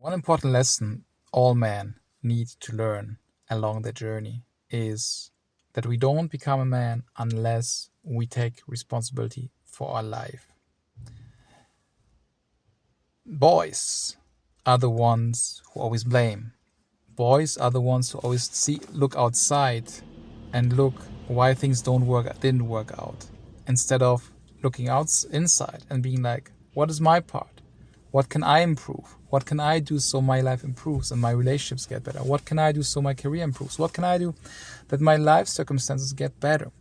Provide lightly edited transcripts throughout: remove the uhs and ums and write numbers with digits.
One important lesson all men need to learn along their journey is that we don't become a man unless we take responsibility for our life. Boys are the ones who always blame. Boys are the ones who always look outside and look why things didn't work out, instead of looking inside and being like, what is my part? What can I improve? What can I do so my life improves and my relationships get better? What can I do so my career improves? What can I do that my life circumstances get better?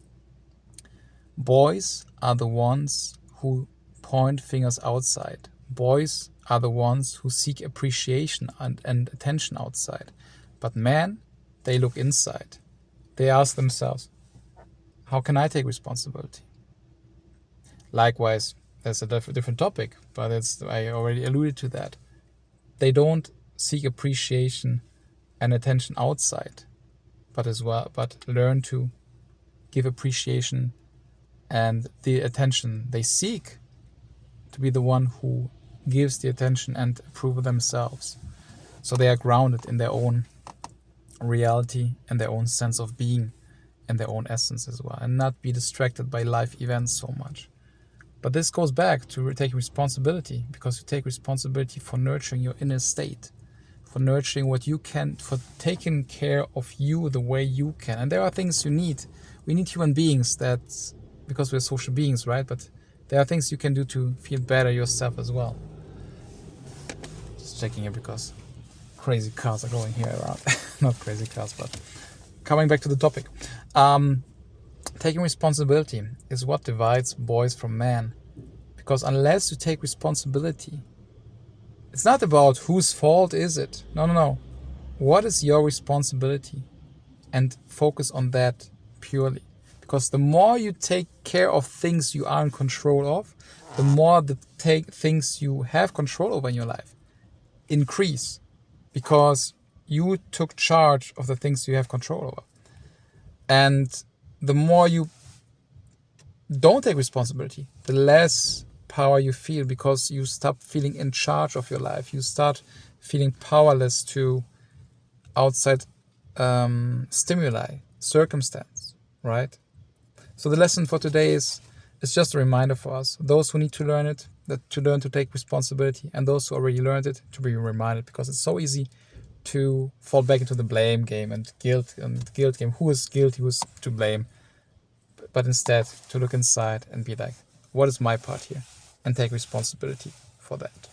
Boys are the ones who point fingers outside. Boys are the ones who seek appreciation and attention outside. But men, they look inside. They ask themselves, how can I take responsibility? Likewise, that's a different topic, but I already alluded to that. They don't seek appreciation and attention outside, but learn to give appreciation and the attention they seek to be the one who gives the attention and approval themselves. So they are grounded in their own reality and their own sense of being and their own essence as well, and not be distracted by life events so much. But this goes back to taking responsibility, because you take responsibility for nurturing your inner state, for nurturing what you can, for taking care of you the way you can. And there are things you need. We need human beings because we're social beings, right? But there are things you can do to feel better yourself as well. Just checking here because crazy cars are going here around. Not crazy cars, but coming back to the topic. Taking responsibility is what divides boys from men. Because unless you take responsibility, it's not about whose fault is it. No. What is your responsibility? And focus on that purely. Because the more you take care of things you are in control of, the more the things you have control over in your life increase. Because you took charge of the things you have control over. And the more you don't take responsibility, the less power you feel, because you stop feeling in charge of your life. You start feeling powerless to outside stimuli, circumstance, right? So the lesson for today is just a reminder for us, those who need to learn it, to learn to take responsibility, and those who already learned it, to be reminded, because it's so easy to fall back into the blame game and guilt game. Who is guilty? Who's to blame? But instead to look inside and be like, what is my part here? And take responsibility for that.